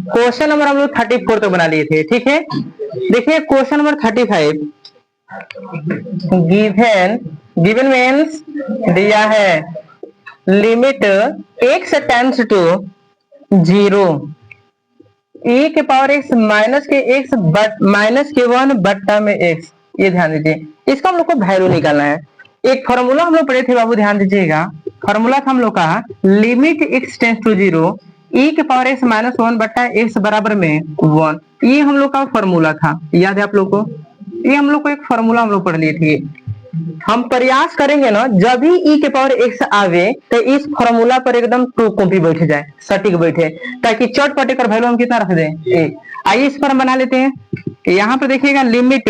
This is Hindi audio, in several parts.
क्वेश्चन नंबर हम लोग 34 तक बना लिए थे, ठीक है। देखिए question number 35, given given means दिया है limit x tends to 0 e के पावर x माइनस के x माइनस के 1 बट्टा में x। ये ध्यान दीजिए, इसका हम लोग को वैल्यू निकालना है। एक फॉर्मूला हम लोग पढ़े थे बाबू, ध्यान दीजिएगा। फॉर्मूला था हम लोग का limit x tends to 0 e के पावर x माइनस 1 बट्टा x बराबर में 1। ये हम लोग का फॉर्मूला था, याद है आप लोग को? ये हम लोग को एक फॉर्मूला हम लोग पढ़ लिए थे। हम प्रयास करेंगे ना, जब भी e के पावर x आवे तो इस फॉर्मूला पर एकदम टू कॉपी बैठ जाए, सटीक बैठे, ताकि चटपटे कर वैल्यू हम कितना रख दें, ए। आइए इस पर हम बना लेते हैं। यहाँ पर देखिएगा लिमिट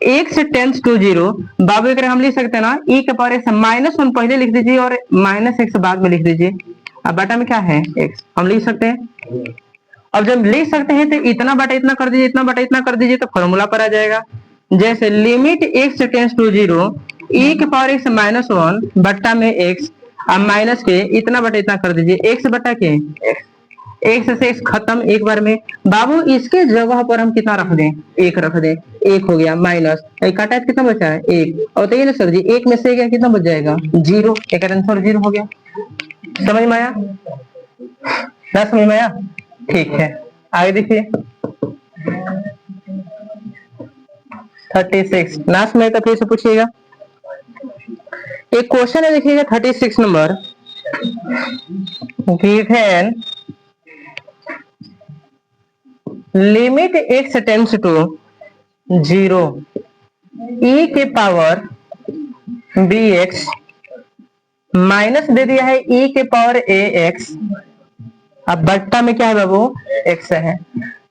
x टेंड्स टू 0, बाबू एक हम लिख सकते हैं ना, e के पावर x माइनस 1 पहले लिख दीजिए और माइनस x बाद में लिख दीजिए। अब बटा में क्या है x, हम लिख सकते हैं। अब जब लिख सकते हैं तो इतना बटा इतना कर दीजिए, इतना बटा इतना कर दीजिए, तो फॉर्मूला पर आ जाएगा। जैसे limit x tends to 0 e के पावर x माइनस 1 बट्टा में x, अब माइनस के इतना बटा इतना कर दीजिए, x बटा के x से x खत्म एक बार में। बाबू इसके जगह पर हम कितना रख दें, एक रख दें, एक हो गया माइनस काटा कितना बचा है एक, और तो ये ना सर जी एक में से कितना बच जाएगा 0, एक आंसर 0 हो गया। समझ में आया ना? समझ में आया? ठीक है, आगे देखिए 36 ना समझ तो फिर से पूछिएगा। एक क्वेश्चन है देखिएगा 36 नंबर, given limit x tends to 0 e के पावर bx माइनस दे दिया है e के पावर ax, अब बट्टा में क्या है बाबू x है।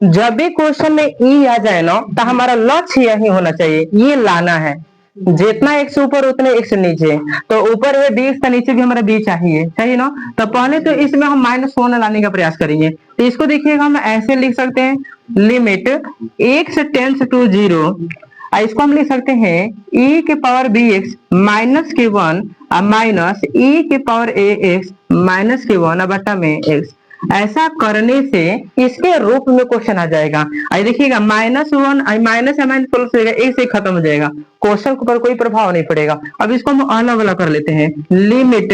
जब भी क्वेश्चन में e आ जाए ना, तो हमारा लक्ष्य यही होना चाहिए, ये लाना है, जितना x ऊपर उतने x नीचे। तो ऊपर है b, का नीचे भी हमारा b चाहिए, चाहिए ना। तो पहले तो इसमें हम माइनस 1 लाने का प्रयास करेंगे। तो इसको देखिएगा हम ऐसे लिख सकते हैं, लिमिट x टेंड्स टू 0, इसको हम लिख सकते हैं e के पावर bx माइनस के 1 माइनस e के पावर ax माइनस के 1 बटा में x। ऐसा करने से इसके रूप में क्वेश्चन आ जाएगा। आई देखिएगा माइनस 1 माइनस माइनस एक से खत्म हो जाएगा, क्वेश्चन पर कोई प्रभाव नहीं पड़ेगा। अब इसको हम अलग अलग कर लेते हैं, लिमिट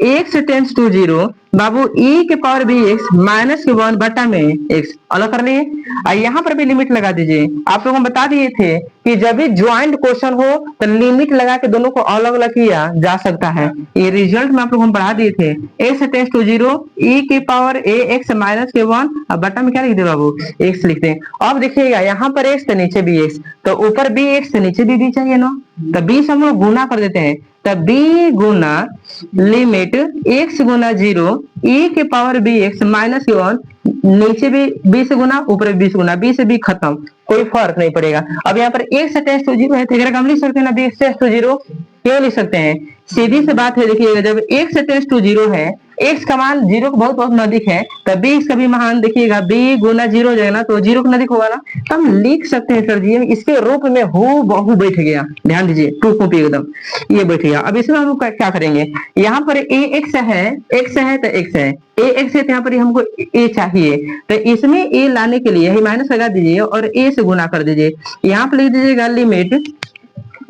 x टेंड्स टू 0 बाबू e के पावर bx माइनस के 1 बटा में x, अलग कर लिए। यहाँ पर भी लिमिट लगा दीजिए। आप लोग हम बता दिए थे कि जब भी ज्वाइंट क्वेश्चन हो तो लिमिट लगा के दोनों को अलग अलग किया जा सकता है। ये रिजल्ट में आप लोग हम बढ़ा दिए थे, x टेंड्स टू 0 e के पावर ax माइनस के 1, अब बटा में क्या लिख दे बाबू x लिखते हैं। अब देखिएगा यहाँ पर x तो नीचे भी x, तो ऊपर भी x तो नीचे भी b चाहिए ना, तो b से हम लोग गुना कर देते हैं। तो b गुना लिमिट x गुना 0 e के पावर bx माइनस के 1, नीचे भी b से गुना ऊपर भी b से गुना, b से b खत्म, कोई फर्क नहीं पड़ेगा। अब यहाँ पर x टेंड्स टू 0 है, तो हम लिख सकते हैं ना b टेंड्स टू 0, क्यों लिख सकते हैं, सीधी सी बात है। देखिएगा जब x टेंड्स टू 0 है, x का मान 0 को बहुत बहुत नजदीक है, तो b का भी मान देखिएगा b गुना 0 हो जाएगा ना, तो 0 के नजदीक होगा ना, तो हम लिख सकते हैं सर जी इसके रूप में हु बहु बैठ गया। ध्यान दीजिए टू कॉपी एकदम ये बैठ गया। अब इसमें हम क्या करेंगे, यहाँ पर ax है, x है तो x है, ax है तो यहाँ पर हमको a चाहिए, तो इसमें a लाने के लिए माइनस लगा दीजिए और a से गुना कर दीजिए। यहाँ पर लिख दीजिएगा लिमिट,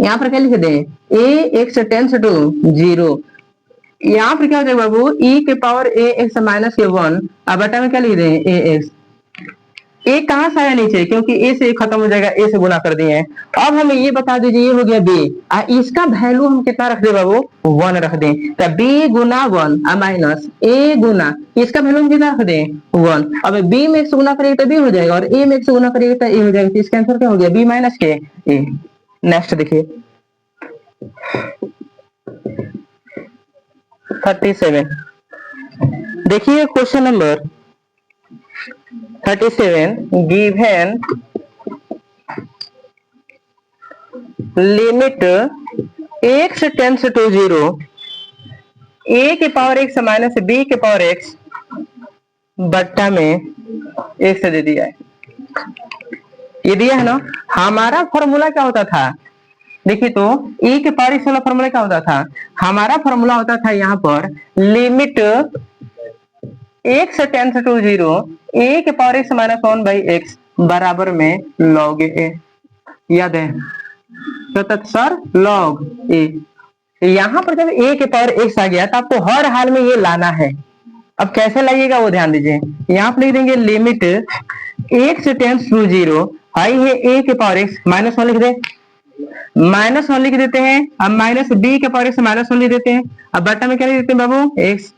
यहाँ पर क्या लिख दें ax टेंड्स टू 0, यहाँ पर क्या हो जाएगा बाबू e के पावर ax माइनस के 1, अब बटा में क्या लिख दें ax। a कहां से आया नीचे, क्योंकि a से खत्म हो जाएगा, a से गुना कर दिए हैं। अब हमें ये बता दीजिए ये हो गया b, इसका वैल्यू हम कितना रख दे बाबू 1 रख दें, तो b गुना 1 माइनस a गुना इसका वैल्यू हम कितना रख दें 1। अब b में x गुना करेंगे तो b हो जाएगा और a में x गुना करेंगे तो a हो जाएगा, तो इसका आंसर क्या हो गया b माइनस के a। नेक्स्ट देखिए 37, देखिए question number 37, given limit x tends to 0 a के पावर x माइनस b के पावर x बट्टा में x दे दिया है, ये दिया है ना। हमारा फॉर्मूला क्या होता था, देखिए तो e के पावर x वाला फॉर्मूला क्या होता था, हमारा फॉर्मूला होता था यहाँ पर लिमिट x टेंड्स टू 0 ए के power x minus one by x बराबर में लॉग ए। याद है तो सर लॉग ए। यहाँ पर जब ए के पावर एक्स आ गया तो आपको हर हाल में ये लाना है। अब कैसे लाइएगा वो ध्यान दीजिए। यहाँ पर लिख देंगे limit x tends to zero, हाई है ए के पावर एक्स माइनस वन लिख दे, माइनस वन लिख देते हैं। अब माइनस बी के पावर एक्स माइनस वन लिख देते हैं। अब बटा में क्या लिख देते हैं बाबू एक्स,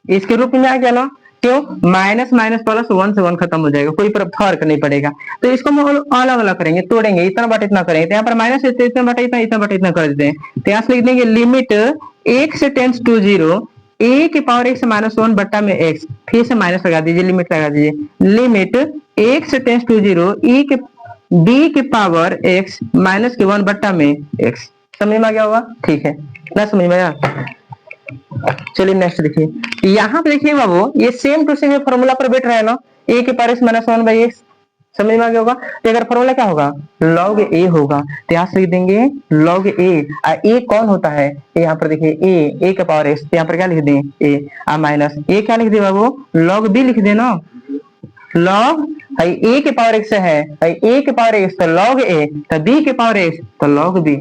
इसके रूप में आ गया ना, क्यों माइनस माइनस प्लस वन से वन खत्म हो जाएगा, कोई फर्क नहीं पड़ेगा। तो इसको हम अलग अलग करेंगे, तोड़ेंगे, इतना बटा इतना करेंगे। तो यहाँ पर माइनस इतना बटा इतना, इतना बटा इतना कर देते हैं। तो यहाँ से लिख देंगे limit x tends to zero, a के पावर एक्स माइनस वन बट्टा में एक्स, फिर से माइनस लगा दीजिए, लिमिट लगा दीजिए। Limit x tends to zero e के बी के पावर एक्स माइनस के वन बट्टा में एक्स। समझ में आ गया होगा? ठीक है ना, समझ में आया? चलिए नेक्स्ट देखिए। यहाँ पे देखिए बाबू ये सेम टू सेम फॉर्मूला पर बैठ रहा है ना, ए के power x minus one by x. समझ में आ गया होगा? तो अगर फॉर्मूला क्या होगा? लॉग ए होगा। तो यहाँ से लिख देंगे लॉग ए। ए कौन होता है? यहाँ पर देखिए ए के पावर एक्स, यहाँ पर क्या लिख दें ए, माइनस ए क्या लिख दे बाबू? लॉग बी लिख दे ना। लॉग ए के पावर एक्स है, ए के पावर एक्स तो लॉग ए, तो बी के पावर एक्स तो लॉग बी।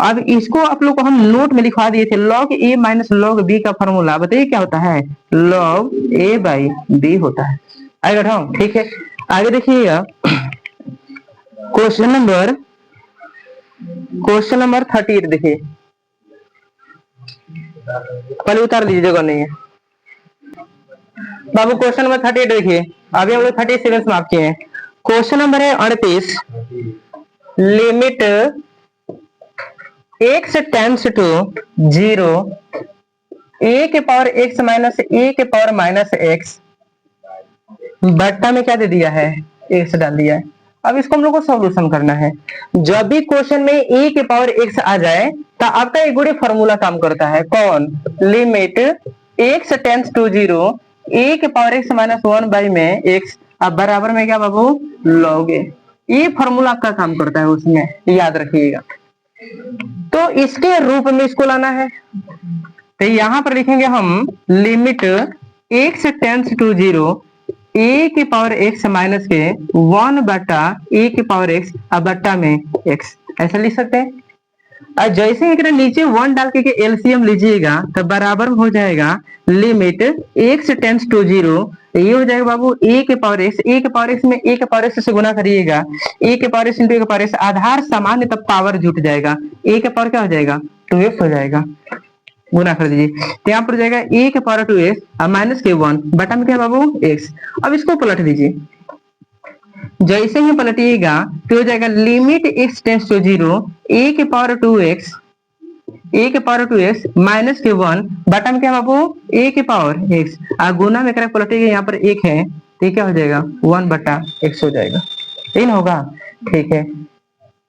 अब इसको आप लोग को हम नोट में लिखवा दिए थे, लॉग ए माइनस लॉग बी का फॉर्मूला बताइए क्या होता है? लॉग ए बाई बी होता है। आगे बैठाओ, ठीक है। आगे देखिएगा क्वेश्चन नंबर 38 देखिए, पहले उतार लीजिए, जगह नहीं है बाबू। क्वेश्चन नंबर 38 देखिए, अभी हम लोग 37 समाप्त किए हैं। क्वेश्चन नंबर है 38, limit x tends to zero, a के पावर एक्स माइनस ए के पावर माइनस एक्स बट्टा में क्या दे दिया है? एक्स डाल दिया है। अब इसको हम लोग को सॉल्यूशन करना है। जब भी क्वेश्चन में ए के पावर एक्स आ जाए तो आपका एक गुड़े फॉर्मूला काम करता है। कौन? Limit x tends to zero, a के power x minus one by में एक्स, अब बराबर में क्या बाबू? लॉग ए। ये फॉर्मूला आपका काम करता है, उसमें याद रखिएगा। तो इसके रूप में इसको लाना है। तो यहां पर लिखेंगे हम limit x tends to zero, a के पावर एक्स माइनस के वन बटा ए के पावर एक्स अब बट्टा में एक्स, ऐसा लिख सकते हैं। और जैसे एक नीचे वन डाल के एलसीएम लीजिएगा तो बराबर हो जाएगा limit x tends to zero, ये हो जाएगा बाबू ए के पावर एक्स, ए के पावर एक्स में ए के पावर एक्स से गुना करिएगा, ए के पावर एक्स इंटू ए के पावर एक्स, आधार सामान्य तब पावर जुट जाएगा, ए के पावर क्या हो जाएगा? 2x हो जाएगा, गुना कर दीजिए। तो यहाँ पर जाएगा ए के पावर 2x और माइनस के 1 बटा में क्या बाबू? x। अब इसको पलट दीजिए, जैसे ही पलटिएगा तो हो जाएगा limit x tends to zero, a के पावर 2x, ए के पावर 2x माइनस के 1 बटा में क्या बाबू? ए के पावर x, और गुना में करके पलटिएगा, यहाँ पर 1 है तो क्या हो जाएगा? 1 बटा x हो जाएगा। इन होगा, ठीक है।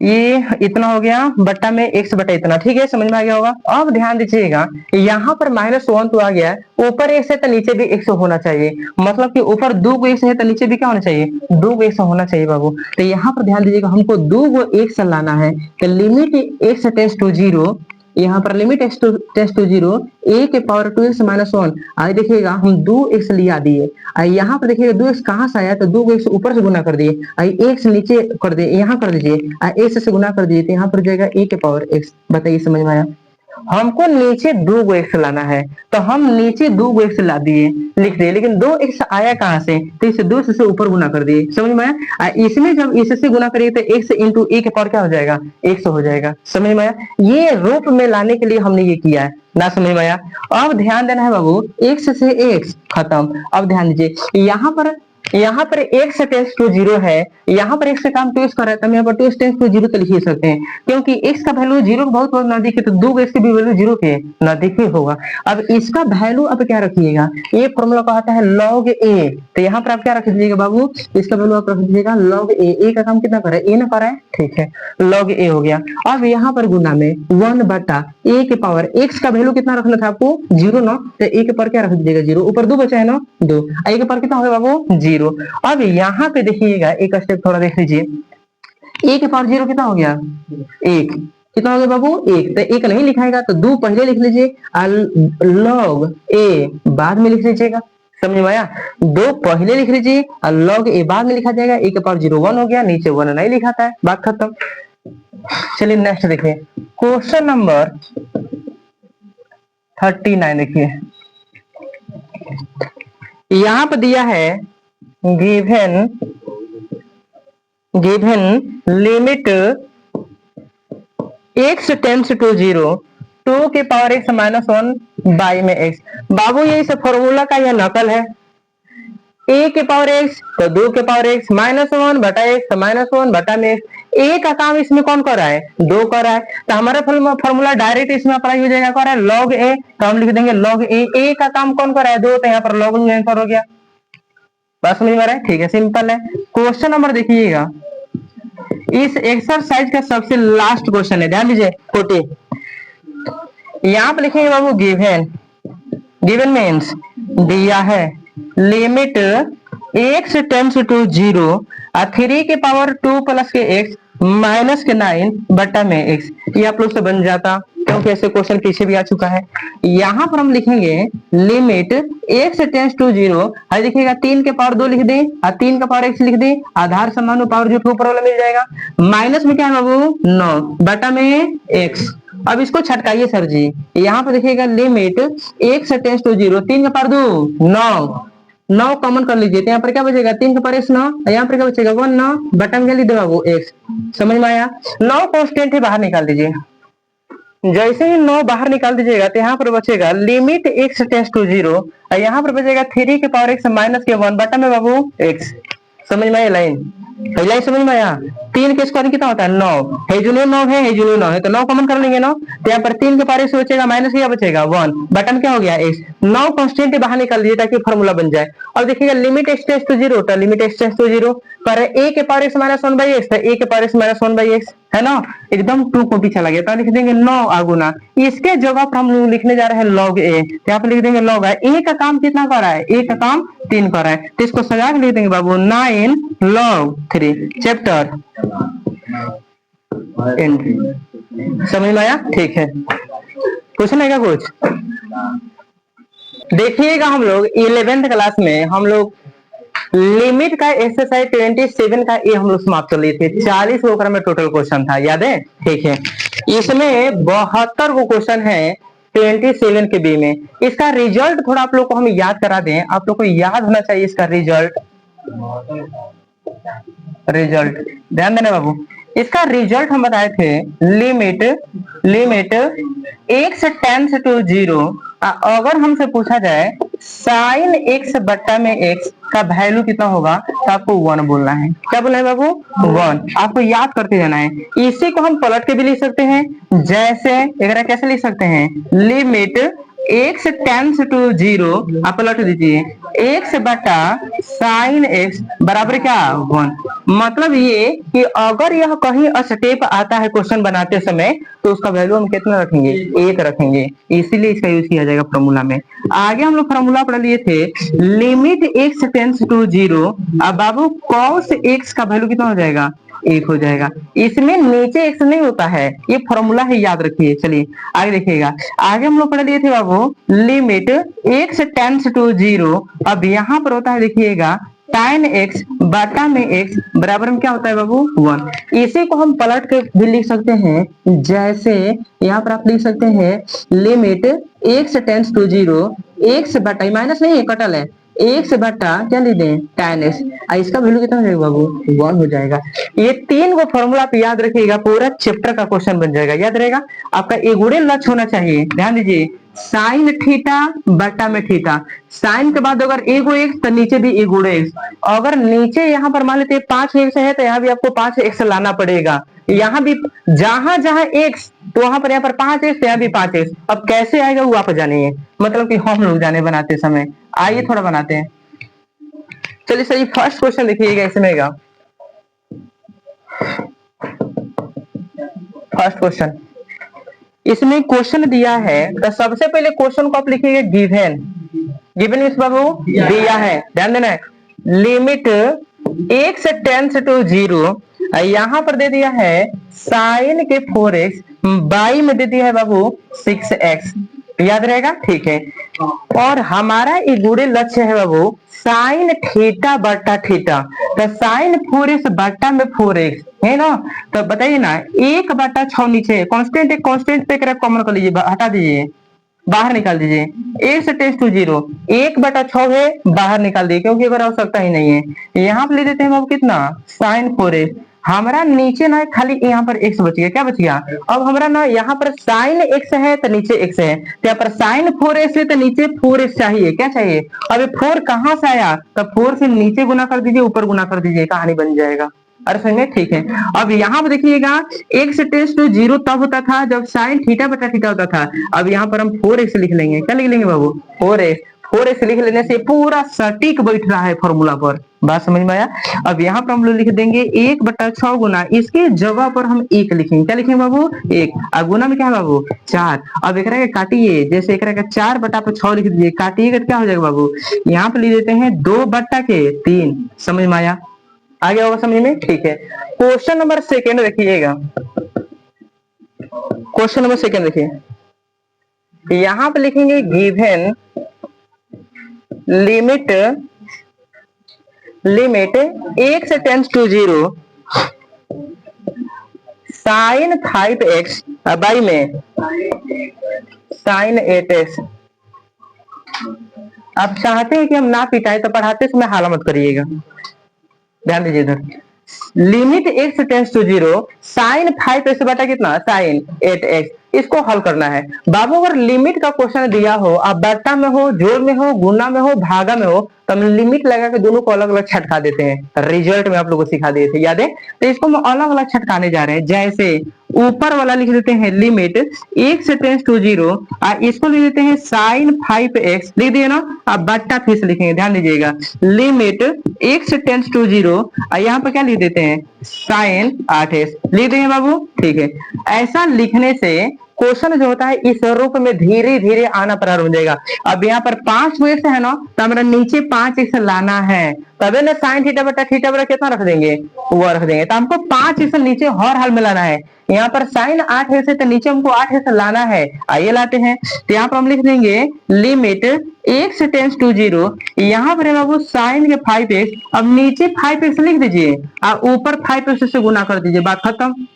ये इतना हो गया बट्टा में x बटा इतना, ठीक है, समझ में आ गया होगा। अब ध्यान दीजिएगा यहाँ पर -1 तो आ गया है, ऊपर x है तो नीचे भी x होना चाहिए, मतलब कि ऊपर 2 x है तो नीचे भी क्या होना चाहिए? 2 x होना चाहिए बाबू। तो यहाँ पर ध्यान दीजिएगा, हमको 2 x लाना है। तो limit x tends to zero, यहाँ पर limit x tends to zero, a के पावर 2x माइनस 1, आगे देखिएगा हम 2x लिया दिए, यहाँ पर देखिएगा 2x कहाँ से आया? तो 2x ऊपर से गुना कर दिए, x नीचे कर दिए, यहाँ कर दीजिए, x से गुना कर दीजिए, तो यहाँ पर जाएगा a के पावर x। बताइए समझ में आया? हमको नीचे 2x लाना है तो हम नीचे 2x ला दिए, लिख दिए, लेकिन 2x आया कहाँ से? तो इसे 2 से ऊपर गुना कर दिए, समझ में आया? इसमें जब इससे गुना करिए तो x इंटू ए के पावर क्या हो जाएगा? x हो जाएगा। समझ में आया? ये रूप में लाने के लिए हमने ये किया है ना, समझ में आया? अब ध्यान देना है बाबू, x से x खत्म। अब ध्यान दीजिए, यहाँ पर x टेंड्स टू जीरो है, यहाँ पर x का काम 2x कर रहा है, तो हम यहाँ पर 2x टेंड्स टू जीरो तो लिख ही सकते हैं, क्योंकि x का वैल्यू जीरो के बहुत बहुत नजदीक है, तो 2x की भी वैल्यू जीरो के नजदीक ही होगा। अब इसका वैल्यू अब क्या रखिएगा? ये फॉर्मूला कहता है log a, तो यहाँ पर आप क्या रख दीजिएगा बाबू? इसका वैल्यू आप रख दीजिएगा log a। a का काम कितना कर रहा है? a ना कर रहा है, ठीक है, log a हो गया। अब यहाँ पर गुना में 1 बटा a के पावर x का वैल्यू कितना रखना था आपको? 0 ना, तो a के पावर क्या रख दीजिएगा? 0, ऊपर 2 बचा है ना, 2, a के पावर कितना होगा बाबू? 0। अब यहाँ पे देखिएगा एक स्टेप थोड़ा देख लीजिए, a के पावर 0 कितना हो गया? 1, कितना हो गया बाबू? 1। तो 1 नहीं लिखाएगा तो 2 पहले लिख लीजिए, log a बाद में लिख लीजिएगा, समझ में आया? दो पहले लिख लीजिए और log a बाद में लिखा जाएगा, a के पावर 0 1 हो गया, नीचे 1 नहीं लिखाता है, बात खत्म। चलिए नेक्स्ट देखिए, क्वेश्चन नंबर 39 देखिए, यहां पर दिया है given limit x tends to 0 2 के पावर x माइनस 1 बाई में x। बाबू ये इस फॉर्मूला का यह नकल है, a के पावर x तो 2 के पावर x माइनस 1 बटा x तो माइनस 1 बटा में x। a का काम इसमें कौन कर रहा है? 2 कर रहा है, तो हमारा फॉर्मूला डायरेक्ट इसमें अप्लाई हो जाएगा, कर रहा है log a, तो हम लिख देंगे log a का काम कौन कर रहा है? 2, तो यहाँ पर log आंसर हो गया। बात समझ में आ रहा है? ठीक है, सिंपल है। क्वेश्चन नंबर देखिएगा, इस एक्सरसाइज का सबसे लास्ट क्वेश्चन है, ध्यान दीजिए 40। यहाँ पे लिखेंगे बाबू गिवन मीन्स दिया है लिमिट x टेंड्स टू 0 और 3 के पावर 2 प्लस के x माइनस के 9 बटा में x। ये आप लोग से बन जाता, क्योंकि ऐसे क्वेश्चन पीछे भी आ चुका है। यहाँ पर हम लिखेंगे लिमिट x टेंड्स टू 0, और लिखिएगा 3 के पावर 2 लिख दें और 3 का पावर x लिख दें, आधार समान पावर जो ऊपर वाला मिल जाएगा, माइनस में क्या है बाबू 9 बटा में x। अब इसको छटकाइए सर जी, यहाँ पर देखिएगा लिमिट x टेंड्स टू 0, 3 का पावर 2 9 कॉमन कर लीजिए, तो यहाँ पर क्या बचेगा 3 का पावर x 9, यहाँ पर क्या बचेगा 1 9 बटा में क्या लिख देगा वो x। समझ में आया? 9 कांस्टेंट है, बाहर निकाल दीजिए। जैसे ही 9 बाहर निकाल दीजिएगा तो यहाँ पर बचेगा लिमिट x टेंड्स टू 0 और यहाँ पर बचेगा 3 के पावर x माइनस के 1 बटा में बाबू x। समझ में आया लाइन? लाइन समझ में आया? 3 के स्क्वायर कितना होता है 9, हेजुलो 9 है, हेजुलो 9 है, तो 9 कॉमन कर लेंगे 9, तो यहाँ पर 3 के पावर x बचेगा माइनस क्या बचेगा 1 बटा में क्या हो गया x। 9 कांस्टेंट बाहर निकाल दीजिए ताकि फॉर्मूला बन जाए। और देखिएगा लिमिट x टेंड्स टू 0, तो लिमिट x टेंड्स टू 0 पर a के power x minus 1 by x, तो a के power x minus 1 by x है ना, एकदम 2 को पीछे लगे, तो लिख देंगे 9 आगुना। इसके जगह पर हम लोग लिखने जा रहे हैं log a, तो यहाँ पर लिख देंगे log a का काम कितना कर रहा है? a का काम 3 कर रहा है, तो इसको सजा के लिख देंगे बाबू 9 log 3 चैप्टर एंड। समझ में आया? ठीक है, क्वेश्चन है क्या कुछ? देखिएगा हम लोग 11th क्लास में हम लोग लिमिट का एक्सरसाइज 27 का ये हम लोग समाप्त कर लिए थे। 40 ओवर में टोटल क्वेश्चन था, याद है? ठीक है, इसमें 72 को क्वेश्चन है 27 के बी में। इसका रिजल्ट थोड़ा आप लोग को हम याद करा दें, आप लोग को याद होना चाहिए इसका रिजल्ट ध्यान देना बाबू। इसका रिजल्ट हम बताए थे लिमिट x टेंड्स टू 0, अगर हमसे पूछा जाए साइन x बट्टा में x का वैल्यू कितना होगा, तो आपको 1 बोलना है। क्या बोलना है बाबू? 1। आपको याद करते जाना है। इसी को हम पलट के भी लिख सकते हैं, जैसे एक कैसे लिख सकते हैं, लिमिट x टेंड्स टू 0, आप पलट दीजिए x बटा साइन x बराबर क्या 1। मतलब ये कि अगर यह कहीं स्टेप आता है क्वेश्चन बनाते समय, तो उसका वैल्यू हम कितना रखेंगे? 1 रखेंगे, इसीलिए इसका यूज किया जाएगा फॉर्मूला में। आगे हम लोग फॉर्मूला पढ़ लिए थे लिमिट x टेंड्स टू 0, अब बाबू cos x का वैल्यू कितना हो जाएगा? 1 हो जाएगा। इसमें नीचे x नहीं होता है, ये फॉर्मूला है, याद रखिए। चलिए आगे देखिएगा, आगे हम लोग पढ़ लिए थे बाबू लिमिट x टेंड्स टू 0, अब यहाँ पर होता है देखिएगा tan x बटा में x बराबर में क्या होता है बाबू 1। इसी को हम पलट के भी लिख सकते हैं, जैसे यहाँ पर आप लिख सकते हैं limit x tends to 0, x बटा माइनस नहीं है, कटल है, x बटा क्या लिख दें tan x, इसका वैल्यू कितना हो जाएगा बाबू 1 हो जाएगा। ये 3 को फॉर्मूला आप याद रखिएगा, पूरा चैप्टर का क्वेश्चन बन जाएगा। याद रहेगा आपका, एगोड़े लक्ष्य होना चाहिए। ध्यान दीजिए, साइन थीटा बटा में थीटा, साइन के बाद अगर एगो एक्स तो नीचे भी एगोड़े एक्स, अगर नीचे यहाँ पर मान लेते 5 एक्स है तो यहाँ भी आपको 5 एक्स लाना पड़ेगा। यहाँ भी जहां जहां एक्स तो वहां पर यहाँ पर 5 एक्स, यहाँ भी 5 एक्स। अब कैसे आएगा वो आप जानिए, मतलब कि हम लोग जाने बनाते समय। आइए थोड़ा बनाते हैं। चलिए सही, फर्स्ट क्वेश्चन देखिएगा इसमें का फर्स्ट क्वेश्चन, इसमें क्वेश्चन दिया है तो सबसे पहले क्वेश्चन को आप लिखिएगा गिवन इस बाबू दिया है, ध्यान देना है। लिमिट x टेंड्स टू 0, यहाँ पर दे दिया है साइन के 4x, बाई में दे दिया है बाबू 6x। याद रहेगा, ठीक है। और हमारा एक गुड़े लक्ष्य है बाबू साइन थीटा बटा थीटा, तो साइन 4x बटा में 4x है ना। तो बताइए ना, 1/6 नीचे कांस्टेंट है, कांस्टेंट पे कॉमन कर लीजिए, हटा दीजिए, बाहर निकाल दीजिए। x टेंस टू 0, 1/6 है, बाहर निकाल दिए क्योंकि अगर आवश्यकता ही नहीं है। यहाँ पे ले देते हैं बाबू कितना, साइन 4x। हमारा नीचे ना खाली यहाँ पर x बच गया, क्या बच गया, अब हमारा ना यहाँ पर साइन x है तो नीचे x है, तो यहाँ पर साइन 4x है तो नीचे 4x चाहिए, क्या चाहिए। अब ये 4 कहाँ से आया, तो 4 से नीचे गुना कर दीजिए, ऊपर गुना कर दीजिए, कहानी बन जाएगा। अरे समझ में, ठीक है। अब यहाँ पर देखिएगा x टेंस टू 0 तब होता था जब साइन थीटा बटा थीटा होता था। अब यहाँ पर हम 4x लिख लेंगे, क्या लिख लेंगे बाबू, 4x लिख लेने से पूरा सटीक बैठ रहा है फॉर्मूला पर, बात समझ में आया। अब यहाँ पर हम लोग लिख देंगे 1/6 गुना, इसके जगह पर हम 1 लिखेंगे, क्या लिखेंगे बाबू, 1, और गुना में क्या है बाबू 4। अब एक काटिए, जैसे एक 4/6 लिख दीजिए, काटिएगा क्या हो जाएगा बाबू, यहाँ पे लिख देते हैं 2/3, समझ में आया, आ गया होगा समझ में, ठीक है। क्वेश्चन नंबर सेकेंड देखिएगा, क्वेश्चन नंबर सेकेंड देखिए, यहां पे लिखेंगे given limit x tends to 0 sine 5x by में साइन 8x। आप चाहते हैं कि हम ना पिटाए तो पढ़ाते समय हाला मत करिएगा, ध्यान दीजिए इधर। Limit x tends to 0 sine 5x बटा कितना, साइन 8x, इसको हल करना है बाबू। अगर लिमिट का क्वेश्चन दिया हो, आप बटा में हो, जोड़ में हो, गुना में हो, भागा में हो, तो हम लिमिट लगा के दोनों को अलग अलग छटका देते हैं। रिजल्ट में आप लोगों को सिखा दिए थे, याद है। तो इसको हम अलग अलग छटकाने जा रहे हैं। जैसे ऊपर वाला लिख देते हैं लिमिट x टेंस टू 0, और इसको लिख देते हैं साइन 5x, लिख दिए ना। अब बट्टा फिर से लिखेंगे, ध्यान दीजिएगा, लिमिट x टेंस टू 0, और यहाँ पर क्या लिख देते हैं, साइन 8x लिख देंगे बाबू, ठीक है। ऐसा लिखने से क्वेश्चन जो होता है इस रूप में धीरे धीरे आना प्रारंभ हो जाएगा। अब यहाँ पर 5x है ना, तो हमारा नीचे 5x लाना है, तबे ना साइन थीटा बटा कितना रख देंगे, वो रख देंगे। तो हमको 5x नीचे हर हाल में लाना है। यहाँ पर साइन 8x है तो नीचे हमको 8x लाना है, आइए लाते हैं। तो यहाँ पर हम लिख देंगे लिमिट x टेंस टू 0, यहाँ पर है बाबू साइन के 5x, अब नीचे 5x लिख दीजिए और ऊपर 5x से गुना कर दीजिए, बात खत्म।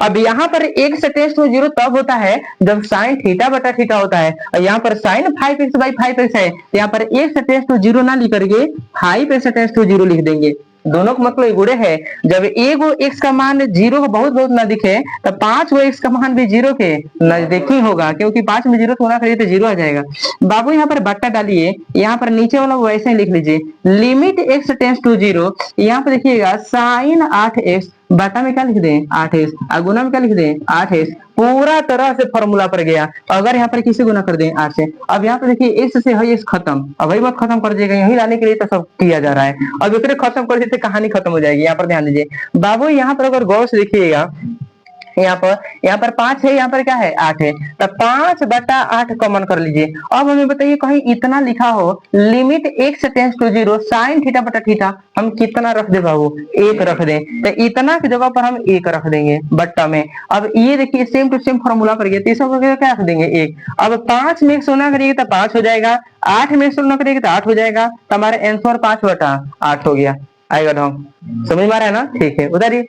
अब यहाँ पर x टेंस टू 0 तब होता है जब साइन थीटा बटा थीटा होता है, और यहाँ पर साइन 5x बाई 5x है, यहाँ पर x टेंस टू 0 ना लिख करके 5x टेंस टू 0 लिख देंगे। दोनों का मतलब गुड़े है, जब एक x का मान 0 को बहुत बहुत ना दिखे तो 5 x का मान भी 0 के नजदीकी होगा, क्योंकि 5 में 0 होना करिए तो 0 आ जाएगा। बाबू यहाँ पर बट्टा डालिए, यहाँ पर नीचे वाला वैसे ही लिख लीजिए, लिमिट x टेंस टू 0, यहाँ पर देखिएगा साइन 8x बटा में क्या लिख दें 8x, और गुना में क्या लिख दें 8x, पूरा तरह से फॉर्मूला पर गया। अगर यहाँ पर किसी गुना कर दें 8 से, अब यहाँ पर देखिए x से है x खत्म, अब वही बात खत्म कर दिएगा, यही लाने के लिए तो सब किया जा रहा है। अब एक खत्म कर देते कहानी खत्म हो जाएगी। यहाँ पर ध्यान दीजिए बाबू, यहाँ पर अगर गौर से देखिएगा, यहाँ पर 5 है, यहाँ पर क्या है 8 है, तो 5/8 कॉमन कर लीजिए। अब हमें बताइए कहीं इतना लिखा हो limit x tends to 0 sine theta बटा थीटा, हम कितना रख दे बाबू, 1 रख दें। तो इतना की जगह पर हम 1 रख देंगे बट्टा में। अब ये देखिए सेम टू सेम फॉर्मूला पर गया, तीसरा को क्या रख देंगे 1। अब 5 में 1 सोना करिएगा तो 5 हो जाएगा, 8 में 1 सोना करिएगा तो 8 हो जाएगा, तो हमारा आंसर 5/8 हो गया। आएगा ढंग, समझ में आ रहा है ना, ठीक है। उधर ही